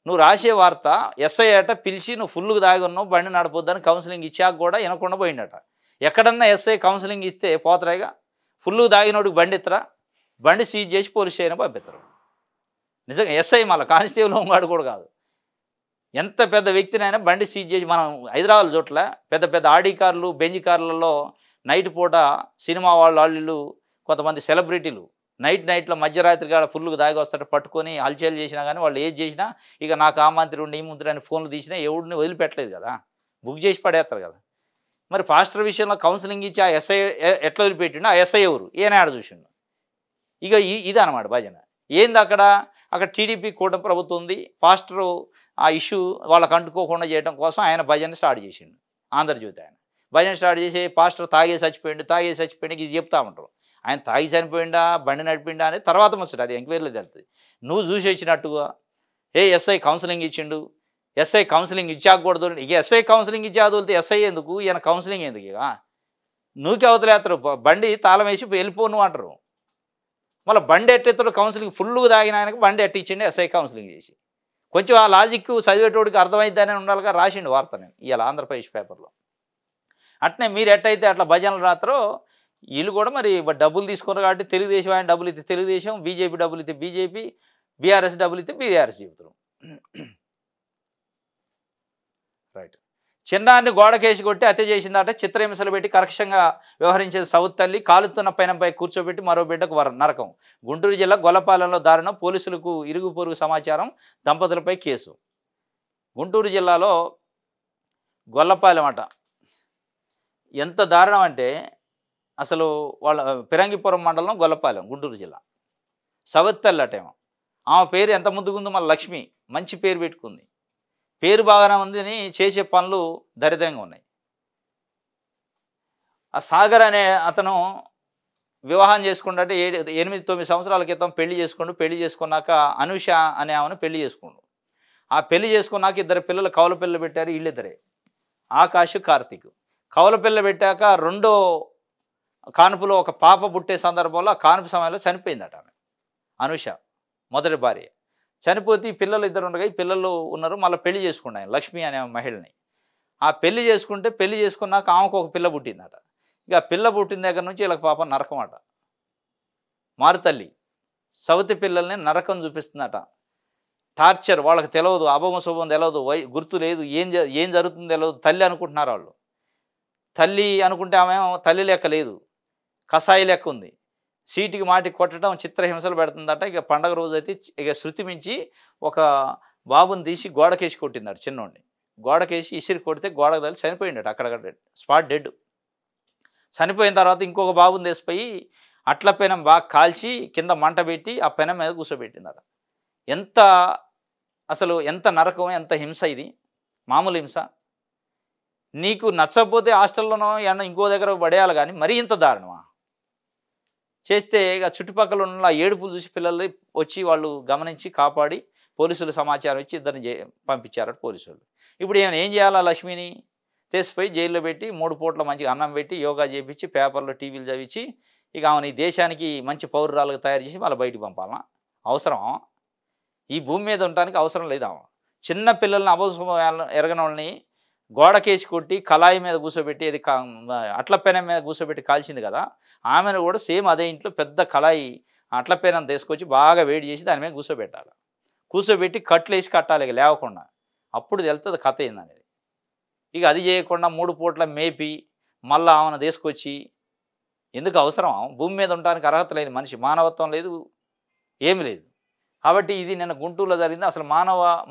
A: నువ్వు రాసే వార్త ఎస్ఐ అట పిలిచి నువ్వు ఫుల్గా తాగి ఉన్నావు, బండి నడపొద్దని కౌన్సిలింగ్ ఇచ్చాక కూడా వినకుండా పోయిండట. ఎక్కడన్నా ఎస్ఐ కౌన్సిలింగ్ ఇస్తే పోతాయిగా. ఫుల్గా తాగినోడికి బండి ఇత్తరా? బండి సీజ్ చేసి పోలీస్ స్టేషన్ పంపిస్తారు. నిజంగా ఎస్ఐ మళ్ళీ కానిస్టేబుల్ హోంగార్డు కూడా కాదు. ఎంత పెద్ద వ్యక్తినైనా బండి సీజ్ చేసి మనం హైదరాబాద్ చోట్ల పెద్ద పెద్ద ఆడి కార్లు, బెంజ్ కార్లలో నైట్ పూట సినిమా వాళ్ళు కొంతమంది సెలబ్రిటీలు నైట్లో మధ్యరాత్రి కాడ ఫుల్గా దాగి వస్తాడు పట్టుకొని హల్చల్ చేసినా కానీ వాళ్ళు ఏది చేసినా ఇక నాకు ఆ మంత్రి ఉండి ఈ మంత్రి అని ఫోన్లు తీసినా ఎవడిని వదిలిపెట్టలేదు కదా, బుక్ చేసి పడేస్తారు కదా. మరి పాస్టర్ విషయంలో కౌన్సిలింగ్ ఇచ్చి ఆ ఎస్ఐ ఎట్లా వదిలిపెట్టిండో ఆ ఎస్ఐ ఎవరు ఏనా ఆడ చూసిండు. ఇక ఇది అనమాట భజన. ఏంది అక్కడ టీడీపీ కూటమి ప్రభుత్వం ఉంది. పాస్టరు ఆ ఇష్యూ వాళ్ళకు అంటుకోకుండా చేయడం కోసం ఆయన భజన స్టార్ట్ చేసిండు. ఆంధ్రజ్యోతి ఆయన భజన స్టార్ట్ చేసి పాస్టర్ తాగే చచ్చిపోయిండు ఇది చెప్తా ఉంటారు. ఆయన తాగి చనిపోయిండా, బండి నడిపిండా అనేది తర్వాత ముచ్చట, అది ఎంక్వైరీలో తెలుస్తుంది. నువ్వు చూసి వచ్చినట్టుగా ఎస్ఐ కౌన్సిలింగ్ ఇచ్చిండు, ఎస్ఐ కౌన్సిలింగ్ ఇచ్చాకూడదు. ఇక ఎస్ఐ కౌన్సిలింగ్ ఇచ్చాక వదిలితే ఎస్ఐ ఎందుకు, ఈయన కౌన్సిలింగ్ ఎందుకు? ఇక నువ్వుకి అవతలేస్తారు, బండి తాళం వేసి వెళ్ళిపో నువ్వు అంటారు. మళ్ళీ బండి ఎట్టెత్తాడు కౌన్సిలింగ్ ఫుల్గా తాగిన ఆయనకు బండి ఎట్టించండి ఎస్ఐ కౌన్సిలింగ్ చేసి. కొంచెం ఆ లాజిక్ చదివేటోడికి అర్థమైద్దని ఉండాలిగా. రాసిండు వార్త నేను ఇవాళ ఆంధ్రప్రదేశ్ పేపర్లో. అట్నే మీరు ఎట్టయితే అట్లా భజనలు రాత్రో వీళ్ళు కూడా మరి డబ్బులు తీసుకున్నారు కాబట్టి తెలుగుదేశం ఆయన డబ్బులు ఇస్తే తెలుగుదేశం, బీజేపీ డబ్బులు ఇస్తే బీజేపీ, బీఆర్ఎస్ డబ్బులు ఇస్తే బీఆర్ఎస్ చెబుతారు. రైట్. చిన్నారిని గోడకేసి కొట్టి హత్య చేసిందట. చిత్రహింసలు పెట్టి కర్కశంగా వ్యవహరించేది సౌత్ తల్లి. కాలుతున్న పైనంపై కూర్చోబెట్టి మరో బిడ్డకు నరకం. గుంటూరు జిల్లా గొల్లపాలెంలో దారుణం. పోలీసులకు ఇరుగు పొరుగు సమాచారం. దంపతులపై కేసు. గుంటూరు జిల్లాలో గొల్లపాలెం అట ఎంత దారుణం అంటే అసలు వాళ్ళ పిరంగిపురం మండలం గొల్లపాలెం గుంటూరు జిల్లా. సవతి తల్లి అటేమో. ఆమె పేరు ఎంత ముద్దుగుందో, మళ్ళీ లక్ష్మి మంచి పేరు పెట్టుకుంది. పేరు బాగానే ఉంది అని చేసే పనులు దరిద్రంగా ఉన్నాయి. ఆ సాగర్ అనే అతను వివాహం చేసుకుంటే 8-9 సంవత్సరాల క్రితం పెళ్లి చేసుకున్నాక అనూష అనే ఆమెను పెళ్లి చేసుకుండు. ఆ పెళ్లి చేసుకున్నాక ఇద్దరు పిల్లలు కౌల పిల్లలు పెట్టారు. వీళ్ళిద్దరే ఆకాష్, కార్తీక్. కౌల పిల్ల పెట్టాక రెండో కానుపులో ఒక పాప పుట్టే సందర్భంలో ఆ కానుపు సమయంలో చనిపోయిందట ఆమె, అనూష మొదటి భార్య. చనిపోతే ఈ పిల్లలు ఇద్దరు ఉండగా ఈ పిల్లలు ఉన్నారు. మళ్ళీ పెళ్లి చేసుకున్నాయి లక్ష్మి అనే మహిళని. ఆ పెళ్లి చేసుకున్నాక ఆమెకు ఒక పిల్ల పుట్టిందట. ఇక ఆ పిల్ల పుట్టిన దగ్గర నుంచి వీళ్ళకి పాప నరకం అట. మారుతల్లి సవతి పిల్లల్ని నరకం చూపిస్తుందట. టార్చర్, వాళ్ళకి తెలియదు, అభవం శుభం తెలియదు, గుర్తు లేదు, ఏం జరుగుతుందో తెలియదు. తల్లి అనుకుంటున్నారు వాళ్ళు. తల్లి అనుకుంటే ఆమె తల్లి లెక్క లేదు, కసాయి లెక్క ఉంది. సీటికి మాటికి కొట్టడం, చిత్రహింసలు పెడుతుందట. ఇక పండగ రోజు అయితే ఇక శృతి మించి ఒక బాబుని తీసి గోడకేసి కొట్టిందట. చిన్నోడిని గోడకేసి ఇసిరి కొడితే గోడకు తల్లి చనిపోయిందట. అక్కడక్కడ స్పాట్ డెడ్. చనిపోయిన తర్వాత ఇంకొక బాబుని తీసిపోయి అట్ల పెనం బాగా కాల్చి కింద మంట పెట్టి ఆ పెనం మీద కూర్చోబెట్టిందట. ఎంత నరకం, ఎంత హింస ఇది! మామూలు హింస. నీకు నచ్చకపోతే హాస్టల్లోనో ఇంకో దగ్గర పడేయాలి, కానీ మరీ ఇంత దారుణమా చేస్తే? ఇక చుట్టుపక్కల ఉన్న ఏడుపులు చూసి పిల్లలు వచ్చి వాళ్ళు గమనించి కాపాడి పోలీసులు సమాచారం ఇచ్చి ఇద్దరిని పంపించారట పోలీసులు. ఇప్పుడు ఏం చేయాలా? లక్ష్మిని తీసిపోయి జైల్లో పెట్టి 3 పూట్ల మంచిగా అన్నం పెట్టి యోగా చేయించి పేపర్లో టీవీలు చదివించి ఇక ఆమెను ఈ దేశానికి మంచి పౌరురాలుగా తయారు చేసి మళ్ళీ బయటికి పంపాలా? అవసరం? ఈ భూమి మీద ఉండడానికి అవసరం లేదా? చిన్న పిల్లల్ని అభోసం ఎరగని వాళ్ళని గోడకేసి కొట్టి కళాయి మీద కూర్చోబెట్టి అది అట్ల పెనం మీద కూర్చోబెట్టి కాల్చింది కదా, ఆమెను కూడా సేమ్ అదే ఇంట్లో పెద్ద కళాయి అట్ల పెనం తీసుకొచ్చి బాగా వేడి చేసి దాని మీద కూర్చోబెట్టాలి. కూర్చోబెట్టి కట్లు వేసి కట్టాలి ఇక లేవకుండా. అప్పుడు తెలుస్తుంది కథ ఏందనేది. ఇక అది చేయకుండా 3 పూట్ల మేపి మళ్ళీ ఆమెను తీసుకొచ్చి ఎందుకు అవసరం? భూమి మీద ఉండడానికి అర్హత లేని మనిషి, మానవత్వం లేదు, ఏమి లేదు. కాబట్టి ఇది నిన్న గుంటూరులో జరిగింది. అసలు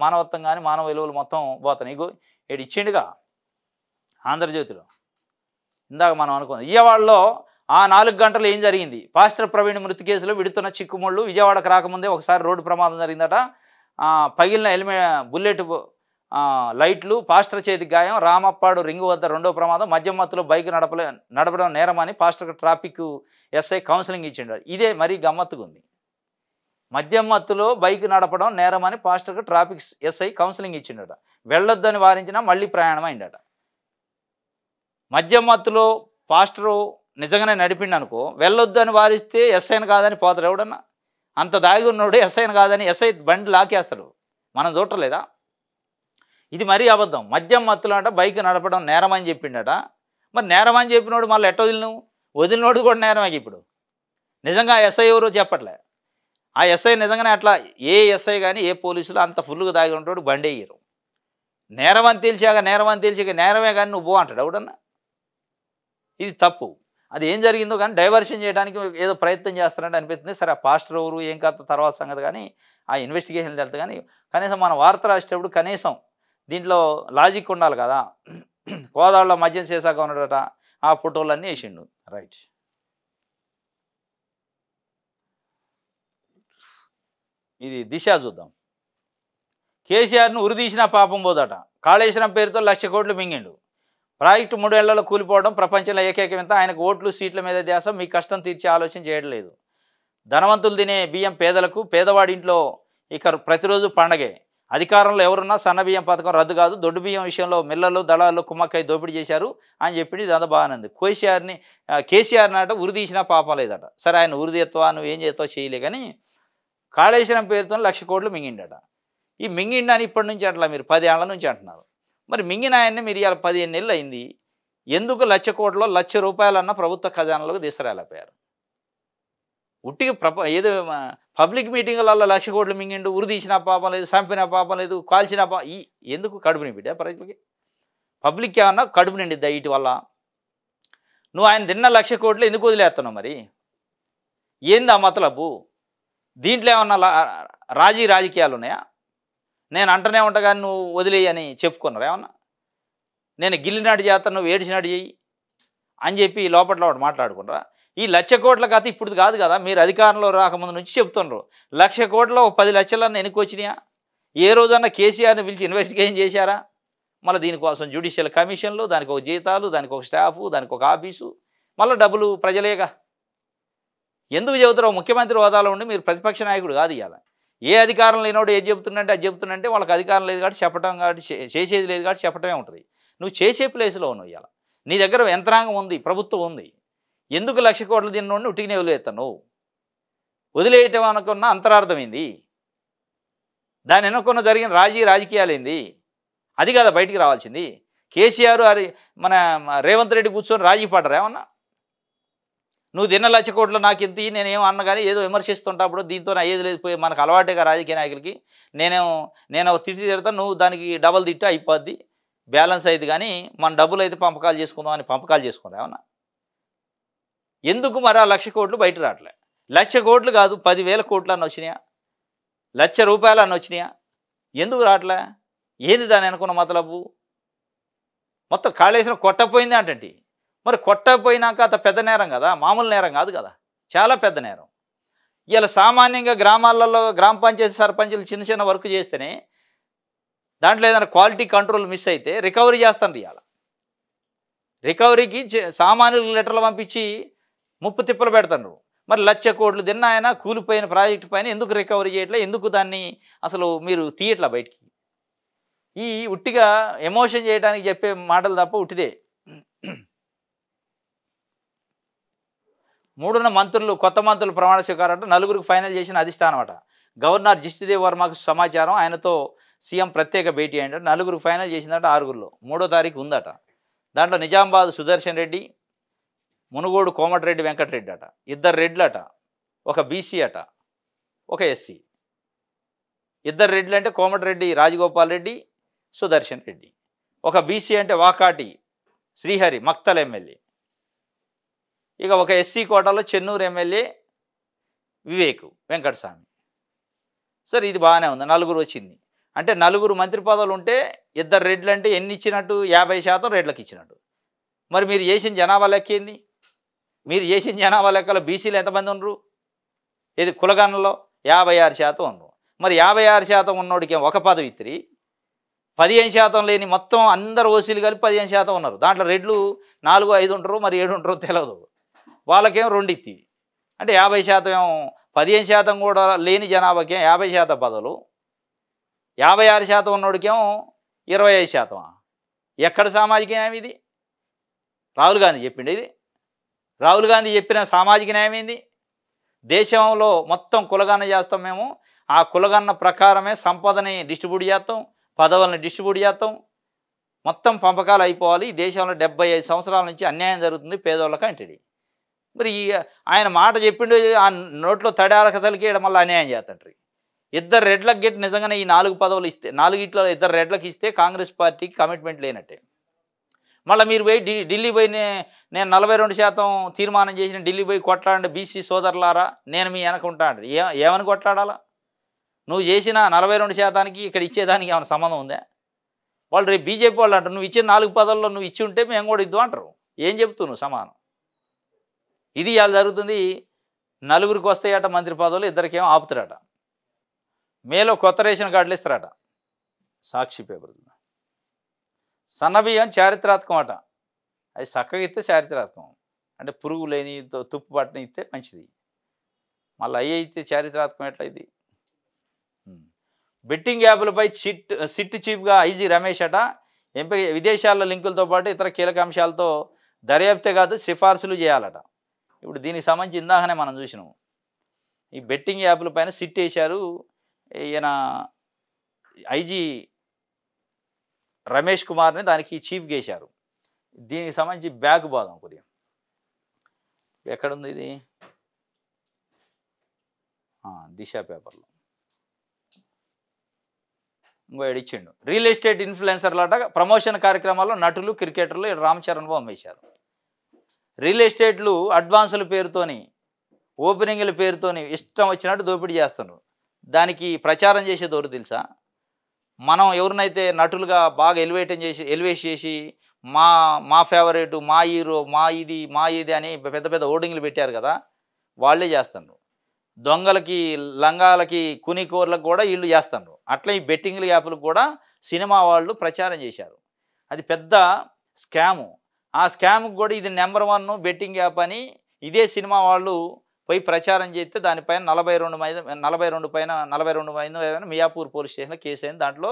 A: మానవత్వం కానీ మానవ విలువలు మొత్తం పోతాయి. ఇగో ఏడు ఇచ్చిండుగా ఆంధ్రజ్యోతిలో. ఇందాక మనం అనుకుందాం విజయవాడలో ఆ 4 గంటలు ఏం జరిగింది? పాస్టర్ ప్రవీణ్ మృతి కేసులో విడుతున్న చిక్కుముళ్ళు. విజయవాడకు రాకముందే ఒకసారి రోడ్డు ప్రమాదం జరిగిందట. పగిలిన బుల్లెట్ లైట్లు, పాస్టర్ చేతికి గాయం. రామప్పాడు రింగు వద్ద రెండో ప్రమాదం. మద్యం మత్తులో బైక్ నడపడం నేరమని పాస్టర్కు ట్రాఫిక్ ఎస్ఐ కౌన్సిలింగ్ ఇచ్చిండు. ఇదే మరీ గమ్మత్తుగా ఉంది. మద్యం మత్తులో బైక్ నడపడం నేరమని పాస్టర్కు ట్రాఫిక్ ఎస్ఐ కౌన్సిలింగ్ ఇచ్చిండట. వెళ్ళొద్దని వారించినా మళ్ళీ ప్రయాణం అయిందట. మద్యం మత్తులో పాస్టరు నిజంగానే నడిపిండు అనుకో, వెళ్ళొద్దని వారిస్తే ఎస్ఐని కాదని పోతాడు ఎవడన్నా? అంత దాగి ఉన్నాడు ఎస్ఐని కాదని ఎస్ఐ బండి లాకేస్తాడు. మనం చూడలేదా? ఇది మరీ అబద్ధం. మద్యం మత్తులో అంట బైక్ నడపడం నేరమని చెప్పిండట. మరి నేరమని చెప్పినోడు మళ్ళీ ఎట్ట వదిలినోడు కూడా నేరమే. ఇప్పుడు నిజంగా ఎస్ఐ ఎవరో చెప్పట్లే. ఆ ఎస్ఐ నిజంగానే అట్లా ఏ ఎస్ఐ కానీ ఏ పోలీసులు అంత ఫుల్గా దాగి ఉంటాడు బండి వేయరు. నేరం అని తెలిసాక నేరమే కానీ నువ్వు పో అంటాడు ఎవడన్నా? ఇది తప్పు. అది ఏం జరిగిందో కానీ డైవర్షన్ చేయడానికి ఏదో ప్రయత్నం చేస్తారంటే అనిపిస్తుంది. సరే ఆ పాస్టర్ ఎవరు ఏం కాదు తర్వాత సంగతి, కానీ ఆ ఇన్వెస్టిగేషన్ వెళ్తే కానీ కనీసం మన వార్త రాసేటప్పుడు కనీసం దీంట్లో లాజిక్ ఉండాలి కదా. గోదావరిలో మద్యం చేశాక ఉన్నాడట, ఆ ఫోటోలన్నీ వేసిండు. రైట్. ఇది దిశ చూద్దాం. కేసీఆర్ను ఉరిదీసిన పాపం పోదట. కాళేశ్వరం పేరుతో 1,00,000 కోట్లు మింగిండు. ప్రాజెక్టు 3 ఏళ్లలో కూలిపోవడం ప్రపంచంలో ఏకైక వింత. ఆయనకు ఓట్లు సీట్ల మీద ధ్యాస, మీ కష్టం తీర్చే ఆలోచన చేయడం లేదు. ధనవంతులు తినే బియ్యం పేదలకు, పేదవాడి ఇంట్లో ఇక ప్రతిరోజు పండగే. అధికారంలో ఎవరున్నా సన్న బియ్యం పథకం రద్దు కాదు. దొడ్డు బియ్యం విషయంలో మిల్లలు దళాలు కుమ్మక్కై దోపిడీ చేశారు అని చెప్పి ఇదంతా బాగానే కేసీఆర్ నాట ఉరిదీసినా పాపం లేదట. సరే ఆయన ఉరిదీత్వా నువ్వు ఏం చేస్తావు చేయలే, కానీ కాళేశ్వరం పేరుతో 1,00,000 కోట్లు మింగిండట. ఈ మింగిండని ఇప్పటి నుంచి అట్లా మీరు 10 ఏళ్ల నుంచి అంటున్నారు. మరి మింగిన ఆయన్ని మీరు ఇవాళ 15 నెలలు అయింది. ఎందుకు 1,00,000 కోట్లలో 1,00,000 రూపాయలన్న ప్రభుత్వ ఖజానాలోకి తీసుకురాలేకపోయారు? ఉట్టిగా ఏదో పబ్లిక్ మీటింగులలో 1,00,000 కోట్లు మింగిండు, ఉరి తీసిన పాపం లేదు, చంపిన పాపం లేదు, కాల్చిన ఎందుకు కడుపు నింపిడా ప్రజలకి? పబ్లిక్ ఏమన్నా కడుపు నిండిద్దా వీటి వల్ల? నువ్వు ఆయన తిన్న 1,00,000 కోట్లు ఎందుకు వదిలేస్తున్నావు? మరి ఏంది ఆ మతలబు? దీంట్లో ఏమన్నా రాజకీయాలు ఉన్నాయా? నేను అంటనే ఉంటా కానీ నువ్వు వదిలేయని చెప్పుకున్నారా ఏమన్నా? నేను గిల్లినాడు చేస్తాను నువ్వు ఏడిచినాడు చెయ్యి అని చెప్పి లోపల మాట్లాడుకున్నారా? ఈ 1,00,000 కోట్ల కథ ఇప్పుడు కాదు కదా, మీరు అధికారంలో రాకముందు నుంచి చెప్తున్నారు. 1,00,000 కోట్ల 10 లక్షలన్నా ఎన్నుకొచ్చినాయా? ఏ రోజన్నా కేసీఆర్ని పిలిచి ఇన్వెస్టిగేషన్ చేశారా? మళ్ళీ దీనికోసం జ్యుడిషియల్ కమిషన్లు, దానికి ఒక జీతాలు, దానికి ఒక స్టాఫు, దానికి ఒక ఆఫీసు, మళ్ళీ డబ్బులు ప్రజలేగా. ఎందుకు చెబుతారో? ముఖ్యమంత్రి హోదాలో ఉండి మీరు ప్రతిపక్ష నాయకుడు కాదు ఇవాళ. ఏ అధికారం లేనోడు ఏది చెబుతుందంటే అది చెబుతుందంటే వాళ్ళకి అధికారం లేదు కాబట్టి చెప్పడం, కాబట్టి చేసేది లేదు కాబట్టి చెప్పడమే ఉంటుంది. నువ్వు చేసే ప్లేస్లో ఉన్నావు ఇవాళ. నీ దగ్గర యంత్రాంగం ఉంది, ప్రభుత్వం ఉంది. ఎందుకు 1,00,000 కోట్ల దీన్ని ఉట్టిగానే వదిలేస్తాను? వదిలేయటం అనుకున్న అంతరార్థం ఏంది? దాని వెనుకున్న జరిగిన రాజకీయాలు ఏంది? అది కదా బయటికి రావాల్సింది. కేసీఆర్ మన రేవంత్ రెడ్డి కూర్చొని రాజీ పడరా ఏమన్నా? నువ్వు తిన్న 1,00,000 కోట్లు నాకు ఇంత నేనేమో అన్న కానీ ఏదో విమర్శిస్తుంటప్పుడు దీంతో నా ఏది లేదు పోయి మనకు అలవాటేగా రాజకీయ నాయకులకి. నేను తిట్టి తిడతాను, నువ్వు దానికి డబల్ తిట్టా అయిపోద్ది, బ్యాలెన్స్ అయింది. కానీ మన డబ్బులు అయితే పంపకాలు చేసుకుందాం అని పంపకాలు చేసుకున్నా ఏమన్నా? ఎందుకు మరి ఆ 1,00,000 కోట్లు బయట రావట్లే? 1,00,000 కోట్లు కాదు 10,000 కోట్లు అని వచ్చినాయా? 1,00,000 రూపాయలు అని వచ్చినాయా? ఎందుకు రావట్లే? ఏంది దాని అనుకున్న మతలబు? మొత్తం కాళేశ్వరం కొట్టపోయింది అంటే మరి కొట్టపోయినాక అంత పెద్ద నేరం కదా, మామూలు నేరం కాదు కదా, చాలా పెద్ద నేరం. ఇలా సామాన్యంగా గ్రామాలలో గ్రామ పంచాయతీ సర్పంచులు చిన్న చిన్న వర్క్ చేస్తేనే దాంట్లో ఏదైనా క్వాలిటీ కంట్రోల్ మిస్ అయితే రికవరీ చేస్తాను. ఇవాళ రికవరీకి సామాన్యులు లెటర్లు పంపించి ముప్పు తిప్పలు పెడతారు. మరి 1,00,000 కోట్లు తిన్న ఆయన కూలిపోయిన ప్రాజెక్టు పైన ఎందుకు రికవరీ చేయట్లే? ఎందుకు దాన్ని అసలు మీరు తీయట్లా బయటికి? ఈ ఉట్టిగా ఎమోషన్ చేయడానికి చెప్పే మాటలు తప్ప ఉట్టిదే. మూడున్న మంత్రులు, కొత్త మంత్రులు ప్రమాణ స్వీకారం అంటే 4గురికి ఫైనల్ చేసిన అధిష్టానం అట. గవర్నర్ జిష్టిదేవ్ వర్మకు సమాచారం. ఆయనతో సీఎం ప్రత్యేక భేటీ అయ్యాడు. 4గురికి ఫైనల్ చేసిందట. 6గురిలో 3వ తారీఖు ఉందట. దాంట్లో నిజామాబాద్ సుదర్శన్ రెడ్డి, మునుగోడు కోమటిరెడ్డి వెంకటరెడ్డి అట, 2 రెడ్లు అట, ఒక బీసీ అట, ఒక ఎస్సీ. 2 రెడ్లు అంటే కోమటిరెడ్డి రాజగోపాల్ రెడ్డి, సుదర్శన్ రెడ్డి. ఒక బీసీ అంటే వాకాటి శ్రీహరి మక్తల్ ఎమ్మెల్యే. ఇక ఒక ఎస్సీ కోటాలో చెన్నూరు ఎమ్మెల్యే వివేక్ వెంకటస్వామి. సరే ఇది బాగానే ఉంది, 4గురు వచ్చింది. అంటే 4గురు మంత్రి పదవులు ఉంటే 2 రెడ్లు అంటే ఎన్ని ఇచ్చినట్టు? 50% రెడ్లకు ఇచ్చినట్టు. మరి మీరు చేసిన జనాభా లెక్క ఏంది? మీరు చేసిన జనాభా లెక్కలో బీసీలు ఎంతమంది ఉండరు? ఇది కులగణలో 56% ఉండరు. మరి 56% ఉన్నోడికి ఒక పదవి ఇత్తిరి, 15% లేని మొత్తం అందరు ఓసీలు కలిపి 15% ఉన్నారు. దాంట్లో రెడ్లు 4, 5 ఉంటారు, మరి 7 ఉంటారో తెలియదు. వాళ్ళకేమో 2 ఇత్తి. అంటే 50% ఏమో 15% కూడా లేని జనాభాకేమో 50% పదవులు, 56% ఉన్నోడికేమో 25%. ఎక్కడ సామాజిక న్యాయం ఇది? రాహుల్ గాంధీ చెప్పిండు ఇది? రాహుల్ గాంధీ చెప్పిన సామాజిక న్యాయం ఏంది? దేశంలో మొత్తం కులగన్న చేస్తాం మేము, ఆ కులగన్న ప్రకారమే సంపదని డిస్ట్రిబ్యూట్ చేస్తాం, పదవులను డిస్ట్రిబ్యూట్ చేస్తాం, మొత్తం పంపకాలు అయిపోవాలి. ఈ దేశంలో 75 సంవత్సరాల నుంచి అన్యాయం జరుగుతుంది పేదోళ్ళకి అంటేది. మరి ఆయన మాట చెప్పిండు, ఆ నోట్లో తడారక తలికి మళ్ళీ అన్యాయం చేస్తాడు. 2 రెడ్లకు గెట్టి నిజంగానే ఈ 4 పదవులు ఇస్తే, 4 2 రెడ్లకు ఇస్తే కాంగ్రెస్ పార్టీకి కమిట్మెంట్ లేనట్టే. మళ్ళీ మీరు పోయి ఢిల్లీ పోయి నేను 42% తీర్మానం చేసిన ఢిల్లీ పోయి కొట్లాడండి బీసీ సోదరులారా, నేను మీ వెనకుంటా అండి. ఏమని కొట్లాడాలా? నువ్వు చేసిన 42%కి ఇక్కడ ఇచ్చేదానికి ఏమైనా సంబంధం ఉందా? వాళ్ళు రేపు బీజేపీ వాళ్ళు అంటారు, నువ్వు ఇచ్చిన 4 పదవుల్లో నువ్వు ఇచ్చి ఉంటే మేము కూడా ఇద్దు అంటారు. ఏం చెప్తావు నువ్వు సమానం? ఇది ఇవాళ జరుగుతుంది. 4గురికి వస్తాయట మంత్రి పదవులు, 2కేమో ఆపుతారట. మేలో కొత్త రేషన్ కార్డులు ఇస్తారట. సాక్షి పేపర్. సన్నబియ్యం చారిత్రాత్మకం అట. అది చక్కగా ఇస్తే చారిత్రాత్మకం, అంటే పురుగు లేని తుప్పు పట్టిన ఇస్తే మంచిది. మళ్ళీ అయ్యే ఇస్తే చారిత్రాత్మకం ఎట్లయింది? బెట్టింగ్ యాప్లపై సిట్ చీఫ్గా ఐజీ రమేష్ అట. ఎంపీ విదేశాల లింకులతో పాటు ఇతర కీలక అంశాలతో దర్యాప్తే కాదు సిఫార్సులు చేయాలట. ఇప్పుడు దీనికి సంబంధించి ఇందాకనే మనం చూసినాము, ఈ బెట్టింగ్ యాప్ల పైన సిట్ వేశారు. ఈయన ఐజీ రమేష్ కుమార్ని దానికి చీఫ్గా వేశారు. దీనికి సంబంధించి బ్యాక్ బాదం కొద్దిగా ఎక్కడుంది ఇది? దిశ పేపర్లో ఇంకో ఎడిచ్చిండు. రియల్ ఎస్టేట్ ఇన్ఫ్లుయెన్సర్లట ప్రమోషన్ కార్యక్రమాల్లో నటులు, క్రికెటర్లు రామ్ చరణ్ బాబు అమ్మేశారు. రియల్ ఎస్టేట్లు అడ్వాన్సుల పేరుతోని, ఓపెనింగ్ల పేరుతోని ఇష్టం వచ్చినట్టు దోపిడీ చేస్తున్నారు. దానికి ప్రచారం చేసేది ఎవరు తెలుసా? మనం ఎవరినైతే నటులుగా బాగా ఎలివేట్ చేసి మా మా ఫేవరెటు, మా హీరో, మా ఇది అని పెద్ద పెద్ద హోర్డింగ్‌లు పెట్టారు కదా! వాళ్ళే చేస్తున్నారు. దొంగలకి, లంగాలకి, కూనికోర్లకు కూడా ఈళ్ళు చేస్తున్నారు. అట్లా ఈ బెట్టింగ్‌ల యాపులకు కూడా సినిమా వాళ్ళు ప్రచారం చేశారు. అది పెద్ద స్కాము. ఆ స్కామ్‌కి కూడా ఇది నంబర్ 1 బెట్టింగ్ యాప్ అని ఇదే సినిమా వాళ్ళు పోయి ప్రచారం చేస్తే దానిపైన 42 పైన 42 పైన మియాపూర్ పోలీస్ స్టేషన్‌లో కేసయింది. దాంట్లో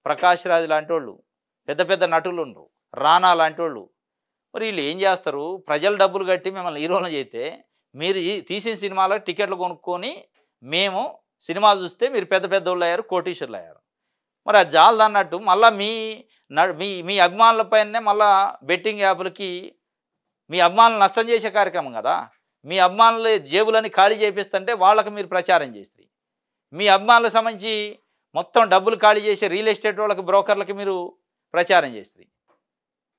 A: ప్రకాష్ రాజ్ లాంటోళ్ళు, పెద్ద పెద్ద నటులుండ్రు. రానా లాంటోళ్ళు. మరి ఈళ్ళు ఏం జేస్తారు? ప్రజలు డబ్బులు కట్టి మిమ్మల్ని హీరోలని జేత్తే, మీరు తీసిన సినిమాలకు టికెట్లు కొనుక్కొని, మేము సినిమా జూస్తే మీరు పెద్ద పెద్దోళ్ళయ్యారు, కోటీశ్వరులయ్యారు. మరి అది జాలదన్నట్టు మళ్ళా మీ మీ అభిమానుల పైనే మళ్ళా బెట్టింగ్ యాపులకి మీ అభిమానులను నష్టం చేసే కార్యక్రమం గదా! మీ అభిమానుల జేబులన్నీ ఖాళీ చేపిస్తుంటే వాళ్ళకి మీరు ప్రచారం చేస్తిరి. మీ అభిమానులకు సంబంధించి మొత్తం డబ్బులు ఖాళీ చేసే రియల్ ఎస్టేట్ వాళ్ళకి, బ్రోకర్‌లకి మీరు ప్రచారం చేస్తిరి.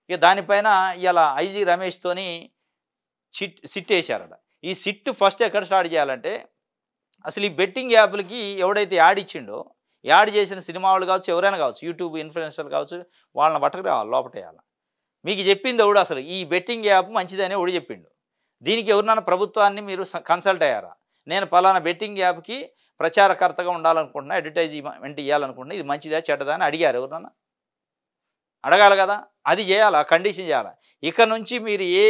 A: ఇక దానిపైన ఇయాల ఐజీ రమేష్‌తోని సిట్ ఏశారట. ఈ సిట్ ఫస్ట్ ఎక్కడ స్టార్ట్ చేయాలంటే, అసలు ఈ బెట్టింగ్ యాప్‌లకి ఎవడైతే యాడ్ ఇచ్చిండో, యాడ్ చేసిన సినిమా వాళ్ళు కావచ్చు, ఎవరైనా కావచ్చు, యూట్యూబ్ ఇన్‌ఫ్లుయెన్సర్‌లు కావచ్చు, వాళ్ళని పట్టుకురావాలి లోపటేయాల. మీకు చెప్పింది ఎవడు అసలు? ఈ బెట్టింగ్ యాప్ మంచిదని ఎవడు చెప్పిండు? దీనికి ఎవరినైనా ప్రభుత్వాన్ని మీరు కన్సల్ట్ అయ్యారా? నేను పలానా బెట్టింగ్ యాప్‌కి ప్రచారకర్తగా ఉండాలనుకుంటున్నా, అడ్వర్టైజ్‌మెంట్ ఇయ్యాలనుకుంటున్నా. ఇది మంచిదా? చెడ్డదా? అని అడిగారా ఎవరినన్నా? అడగాలి కదా! అది చేయాలా, కండిషన్ చేయాలా. ఇక నుంచి మీరు ఏ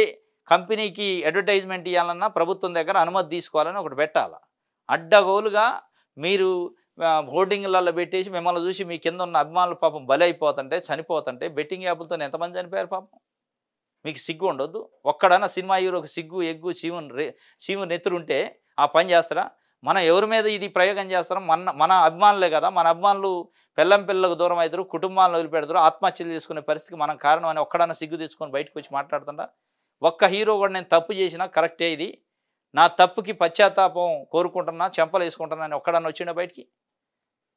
A: కంపెనీకి అడ్వర్టైజ్‌మెంట్ ఇయ్యాలన్నా ప్రభుత్వం దగ్గర అనుమతి తీసుకోవాలని ఒకటి పెట్టాల. అడ్డగోలుగా మీరు హోర్డింగులలో పెట్టేసి మిమ్మల్ని చూసి మీ కింద ఉన్న అభిమానులు పాపం బలైపోతుంటే, చనిపోతుంటే బెట్టింగ్ యాపులతోని ఎంతమంది చనిపోయారు పాపం? మీకు సిగ్గు ఉండొద్దు? ఒక్కడన్నా సినిమా హీరోకి సిగ్గు, ఎగ్గు, చీము నెత్తురుంటే ఆ పని చేస్తారా? మనం ఎవరి మీద ఇది ప్రయోగం చేస్తున్నాం? మన అభిమానులే కదా! మన అభిమానులు పెళ్ళం పిల్లలకు దూరం అవుతారు, కుటుంబాలను వదిలిపెడతారు, ఆత్మహత్యలు చేసుకునే పరిస్థితికి మనం కారణం అని ఒక్కడన్నా సిగ్గు తెచ్చుకొని బయటకు వచ్చి మాట్లాడుతుండా? ఒక్క హీరో కూడా నేను తప్పు చేసినా కరెక్టే ఇది. నా తప్పుకి పశ్చాత్తాపం కోరుకుంటున్నా, చెంపలేసుకుంటున్నా అని ఒక్కడన్నా వచ్చిండా బయటికి?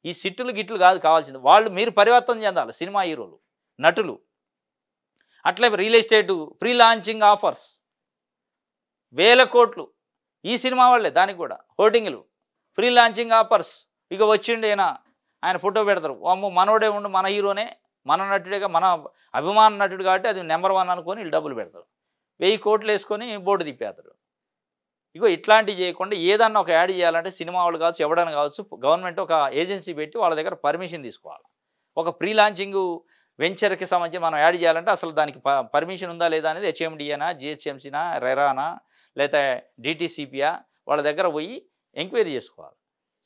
A: ఈ సిట్టులు, గిట్లు కాదు కావాల్సింది. మీరు పరివర్తన చెందాలి సినిమా హీరోలు, నటులు. అట్లే real estate pre launching offers వేల కోట్లు. ఈ సినిమా వాళ్ళే దానికి కూడా హోర్డింగులు, ప్రీ లాంచింగ్ ఆఫర్స్. ఇక వచ్చిండు ఆయన ఫోటో పెడతారు. అమ్మో మనోడే ఉండు, మన హీరోనే, మన నటుడేగా, మన అభిమాన నటుడు కాబట్టి అది నంబర్ 1 అనుకొని వీళ్ళు డబ్బులు పెడతారు. 1000 కోట్లు వేసుకొని బోర్డు తిప్పేస్తాడు. ఇగో ఇట్లాంటివి చేయకుండా ఏదన్నా ఒక యాడ్ చేయాలంటే సినిమా వాళ్ళు కావచ్చు, ఎవడైనా కావచ్చు, గవర్నమెంట్ ఒక ఏజెన్సీ పెట్టి వాళ్ళ దగ్గర పర్మిషన్ తీసుకోవాలి. ఒక ప్రీ లాంచింగు వెంచర్‌కి సంబంధించి మనం యాడ్ చేయాలంటే అసలు దానికి పర్మిషన్ ఉందా లేదా అనేది హెచ్ఎండిఏనా, జిహెచ్ఎంసీనా, రెరానా, లేకపోతే డీటీసీపీయా, వాళ్ళ దగ్గర పోయి ఎంక్వైరీ చేసుకోవాలి.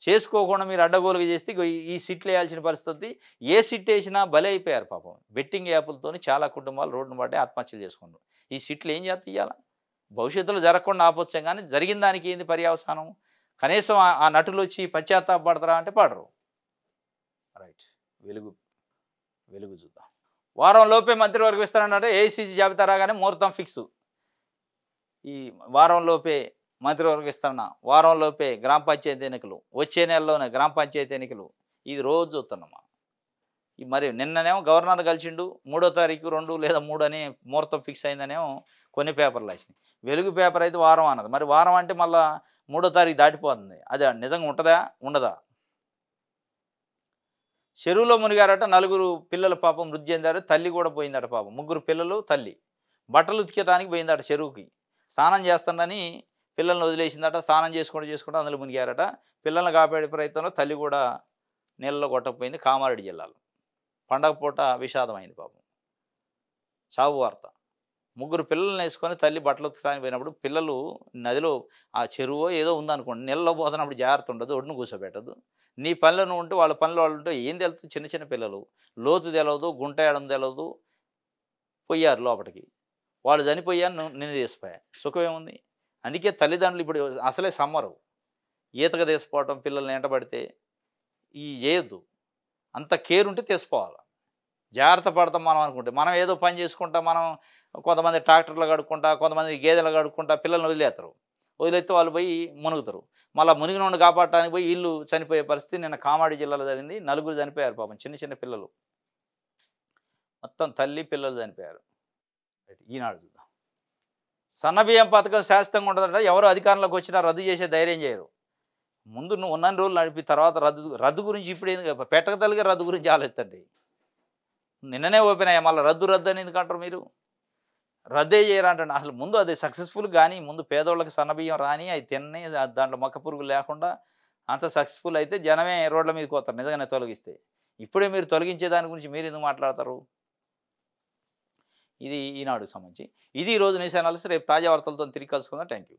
A: చేసుకోకుండా మీరు అడ్డగోలుగా చేస్తే ఇగో ఈ సిట్లు వేయాల్సిన పరిస్థితి. ఏ సిట్ వేసినా బలి అయిపోయారు పాపం. బెట్టింగ్ యాపులతోని చాలా కుటుంబాలు రోడ్డున పడ్డాయి, ఆత్మహత్యలు చేసుకున్నారు. ఈ సిట్లు ఏం చేస్తాయి ఇయ్యాల? భవిష్యత్తులో జరగకుండా ఆపొచ్చాం కానీ జరిగిన దానికి ఏంది పర్యవసానం? కనీసం ఆ నటులు వచ్చి పశ్చాత్తాపడతారా అంటే పడరు. రైట్. వెలుగు వెలుగు చూద్దాం. వారం లోపే మంత్రివర్గ విస్తరణ ఏఐసీసీ జాబితా రాగానే ముహూర్తం ఫిక్స్. ఈ వారం లోపే మంత్రివర్గ విస్తరణ, వారం లోపే గ్రామ పంచాయతీ ఎన్నికలు, వచ్చే నెలలోనే గ్రామ పంచాయతీ ఎన్నికలు. ఇది రోజు చూస్తున్నాం. మరి నిన్ననేమో గవర్నర్ కలిసిండు, 3వ తారీఖు 2 లేదా 3 అని ముహూర్తం ఫిక్స్ అయిందనేమో కొన్ని పేపర్లు రాసినాయి. వెలుగు పేపర్ అయితే వారం అన్నది. మరి వారం అంటే మళ్ళా 3వ తారీఖు దాటిపోతుంది. అది నిజంగా ఉంటుందా? ఉండదా? చెరువులో మునిగారట, 4 పిల్లలు పాపం మృతి చెందారు. తల్లి కూడా పోయిందట పాపం. 3 పిల్లలు, తల్లి. బట్టలు ఉతికడానికి పోయిందట చెరువుకి. స్నానం చేస్తానని పిల్లల్ని వదిలేసిందట. స్నానం చేసుకుంటూ అందులో మునిగారట. పిల్లల్ని కాపాడే ప్రయత్నంలో తల్లి కూడా నీళ్ళలో కొట్టకపోయింది. కామారెడ్డి జిల్లాలో పండగ పూట విషాదమైంది పాపం. చావు వార్త. 3 పిల్లల్ని వేసుకొని తల్లి బట్టలు ఉతకడానికి పోయినప్పుడు పిల్లలు నదిలో ఆ చెరువో ఏదో ఉందనుకోండి, నీళ్ళలో పోతున్నప్పుడు జాగ్రత్త ఉండదు, ఒడ్డును కూర్చోబెట్టదు. నీ పనిలో నువ్వు ఉంటూ వాళ్ళ పనిలో వాళ్ళు ఉంటే ఏం తెలుస్తుంది? చిన్న చిన్న పిల్లలు, లోతు తెలవదు, గుంట ఏడం తెలవదు, పోయారు లోపలికి. వాళ్ళు చనిపోయారు, నిన్ను తీసిపోయా. సుఖం ఏముంది? అందుకే తల్లిదండ్రులు ఇప్పుడు అసలే సమ్మరు, ఈతగా తీసిపోవటం, పిల్లల్ని ఎంటబడితే చేయొద్దు. అంత కేర్ ఉంటే తీసిపోవాలి. జాగ్రత్త పడతాం మనం అనుకుంటే. మనం ఏదో పని చేసుకుంటా, మనం కొంతమంది ట్రాక్టర్లు కడుక్కుంటా, కొంతమంది గేదెలు కడుక్కుంటా పిల్లల్ని వదిలేస్తారు. వదిలేస్తే వాళ్ళు పోయి మునుగుతారు. మళ్ళీ మునిగినోడిని కాపాడటానికి పోయి వీళ్ళు చనిపోయే పరిస్థితి నిన్న కామారెడ్డి జిల్లాలో జరిగింది. 4 చనిపోయారు పాపం, చిన్న చిన్న పిల్లలు. మొత్తం తల్లి, పిల్లలు చనిపోయారు. ఈనాడు చూద్దాం. సన్నబియ్యం పథకం శాశ్వతంగా ఉంటుందట. ఎవరు అధికారంలోకి వచ్చినా రద్దు చేసే ధైర్యం చేయరు. ముందు నువ్వు ఉన్నన్ని రోజులు నడిపి తర్వాత రద్దు గురించి ఇప్పుడు పెట్టక తల్లిగా రద్దు గురించి ఆలోచిస్తండి. నిన్ననే ఓపెన్ అయ్యా మళ్ళీ రద్దు రద్దు అని ఎందుకంటారు మీరు? రద్దే చేయరంటండి. అసలు ముందు అది సక్సెస్‌ఫుల్ గాని, ముందు పేదోళ్ళకి సన్నబియ్యం రాని, అయి తిని దాంట్లో మొక్క పురుగులు లేకుండా అంత సక్సెస్‌ఫుల్ అయితే జనమే రోడ్ల మీదకి పోతారు నిజంగానే తొలగిస్తే. ఇప్పుడే మీరు తొలగించే దాని గురించి మీరెందుకు మాట్లాడతారు? ఇది ఈనాడుకి సంబంధించి. ఇది ఈరోజు న్యూస్ అనాలిసిస్. రేపు తాజా వార్తలతోని తిరిగి కలుసుకుందాం. Thank you.